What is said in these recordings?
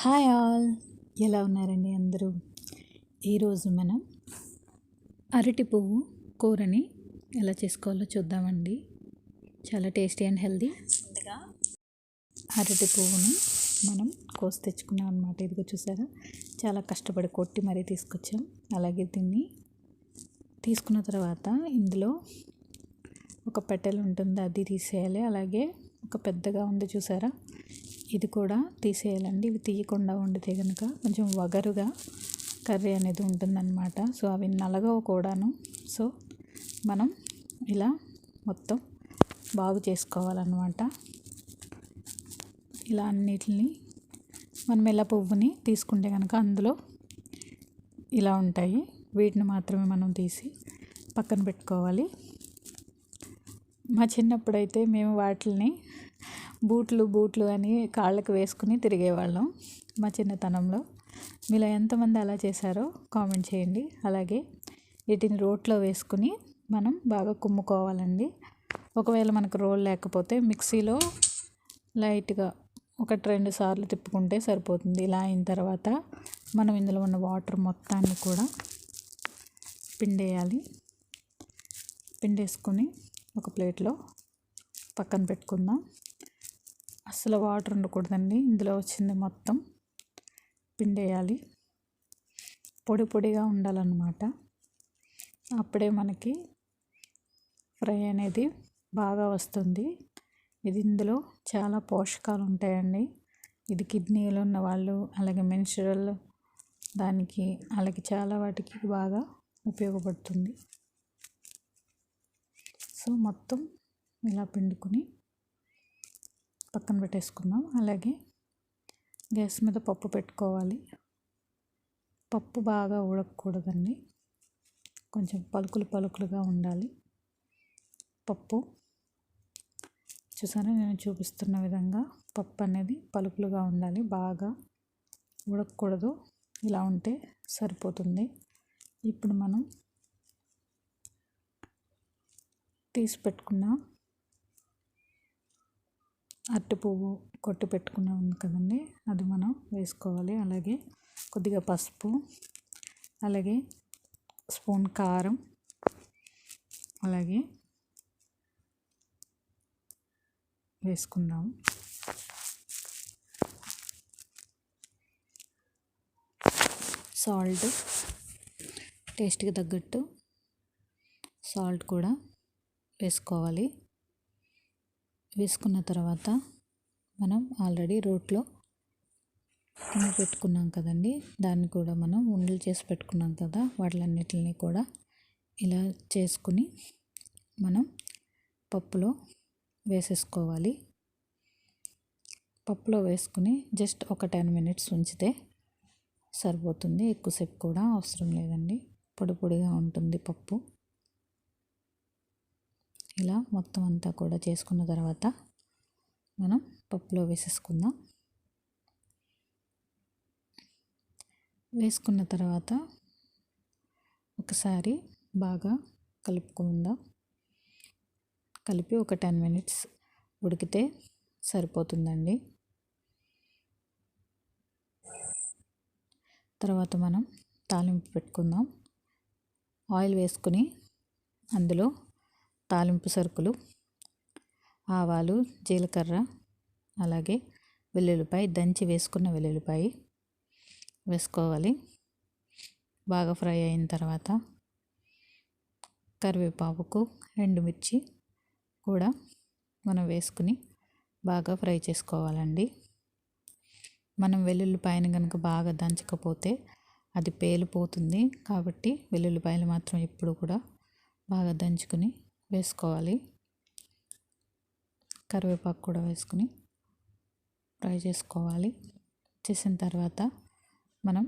Hi all, ఎలా ఉన్నారండి అందరూ? ఈరోజు మనం అరటి పువ్వు కూరని ఎలా చేసుకోవాలో చూద్దామండి. చాలా టేస్టీ అండ్ హెల్దీ. ముందుగా అరటి పువ్వుని మనం కోసి తెచ్చుకున్నాం అనమాట. ఇదిగో చూసారా, చాలా కష్టపడి కొట్టి మరీ తీసుకొచ్చాం. అలాగే దీన్ని తీసుకున్న తర్వాత ఇందులో ఒక పెటల్ ఉంటుంది, అది తీసేయాలి. అలాగే ఒక పెద్దగా ఉంది చూసారా, ఇది కూడా తీసేయాలండి. ఇవి తీయకుండా వండితే కనుక కొంచెం వగరుగా కర్రీ అనేది ఉంటుందన్నమాట. సో అవి నలగవు కూడాను. సో మనం ఇలా మొత్తం బాగు చేసుకోవాలన్నమాట. ఇలా అన్నిటిని మనం ఎలా పువ్వుని తీసుకుంటే కనుక అందులో ఇలా ఉంటాయి. వీటిని మాత్రమే మనం తీసి పక్కన పెట్టుకోవాలి. మా చిన్నప్పుడైతే మేము వాటిని బూట్లు అని కాళ్ళకు వేసుకుని తిరిగేవాళ్ళం మా చిన్నతనంలో. మీలో ఎంతమంది అలా చేశారో కామెంట్ చేయండి. అలాగే వీటిని రోట్లో వేసుకుని మనం బాగా కుమ్ముకోవాలండి. ఒకవేళ మనకు రోల్ లేకపోతే మిక్సీలో లైట్గా 1-2 సార్లు తిప్పుకుంటే సరిపోతుంది. ఇలా అయిన తర్వాత మనం ఇందులో ఉన్న వాటర్ మొత్తాన్ని కూడా పిండేయాలి. పిండేసుకొని ఒక ప్లేట్లో పక్కన పెట్టుకుందాం. అసలు వాటర్ ఉండకూడదండి, ఇందులో వచ్చింది మొత్తం పిండేయాలి. పొడి పొడిగా ఉండాలన్నమాట. అప్పుడే మనకి ఫ్రై అనేది బాగా వస్తుంది. ఇందులో చాలా పోషకాలు ఉంటాయండి. ఇది కిడ్నీలు ఉన్న వాళ్ళు, అలాగే మెన్స్ట్రువల్ దానికి, అలాగే చాలా వాటికి బాగా ఉపయోగపడుతుంది. సో మొత్తం ఇలా పిండుకొని పక్కన పెట్టేసుకుందాం. అలాగే గ్యాస్ మీద పప్పు పెట్టుకోవాలి. పప్పు బాగా ఉడకకూడదండి, కొంచెం పలుకులుగా ఉండాలి పప్పు. చూసారా, నేను చూపిస్తున్న విధంగా పప్పు అనేది పలుకులుగా ఉండాలి, బాగా ఉడకకూడదు. ఇలా ఉంటే సరిపోతుంది. ఇప్పుడు మనం తీసి పెట్టుకున్న అరటి పువ్వు కొట్టి పెట్టుకున్నాం కదండి, అది మనం వేసుకోవాలి. అలాగే కొద్దిగా పసుపు, అలాగే స్పూన్ కారం, అలాగే వేసుకుందాం. సాల్ట్, టేస్ట్కి తగ్గట్టు సాల్ట్ కూడా వేసుకోవాలి. వేసుకున్న తర్వాత మనం ఆల్రెడీ రోట్లో కుమ్మి పెట్టుకున్నాం కదండి, దాన్ని కూడా మనం ఉండలు చేసి పెట్టుకున్నాం కదా, వాటిలన్నిటిని కూడా ఇలా చేసుకుని మనం పప్పులో వేసేసుకోవాలి. పప్పులో వేసుకుని జస్ట్ ఒక 10 minutes ఉంచితే సరిపోతుంది. ఎక్కువసేపు కూడా అవసరం లేదండి, పొడి పొడిగా ఉంటుంది పప్పు. ఇలా మొత్తం అంతా కూడా చేసుకున్న తర్వాత మనం పప్పులో వేసేసుకుందాం. వేసుకున్న తర్వాత ఒకసారి బాగా కలుపుకుందాం. కలిపి ఒక 10 minutes ఉడికితే సరిపోతుందండి. తర్వాత మనం తాలింపు పెట్టుకుందాం. ఆయిల్ వేసుకుని అందులో తాలింపు సరుకులు, ఆవాలు, జీలకర్ర, అలాగే వెల్లుల్లిపాయ, దంచి వేసుకున్న వెల్లుల్లిపాయ వేసుకోవాలి. బాగా ఫ్రై అయిన తర్వాత కరివేపాకు, ఎండుమిర్చి కూడా మనం వేసుకుని బాగా ఫ్రై చేసుకోవాలండి. మనం వెల్లుల్లిపాయను కనుక బాగా దంచకపోతే అది పేలిపోతుంది. కాబట్టి వెల్లుల్లిపాయలు మాత్రం ఎప్పుడు కూడా బాగా దంచుకుని వేసుకోవాలి. కరివేపాకు కూడా వేసుకుని ఫ్రై చేసుకోవాలి. చేసిన తర్వాత మనం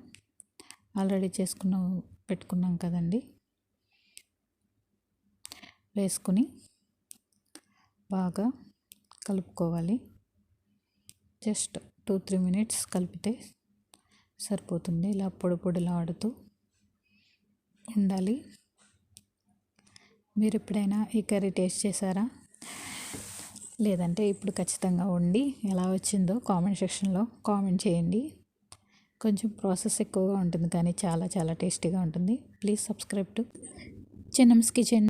ఆల్రెడీ పెట్టుకున్నాం కదండి, వేసుకుని బాగా కలుపుకోవాలి. జస్ట్ 2-3 minutes కలిపితే సరిపోతుంది. ఇలా పొడిలాడుతూ ఉండాలి. మీరు ఎప్పుడైనా ఈ కర్రీ టేస్ట్ చేశారా? లేదంటే ఇప్పుడు ఖచ్చితంగా వండి ఎలా వచ్చిందో కామెంట్ సెక్షన్లో కామెంట్ చేయండి. కొంచెం ప్రాసెస్ ఎక్కువగా ఉంటుంది కానీ చాలా చాలా టేస్టీగా ఉంటుంది. Please subscribe to Chinnam's kitchen.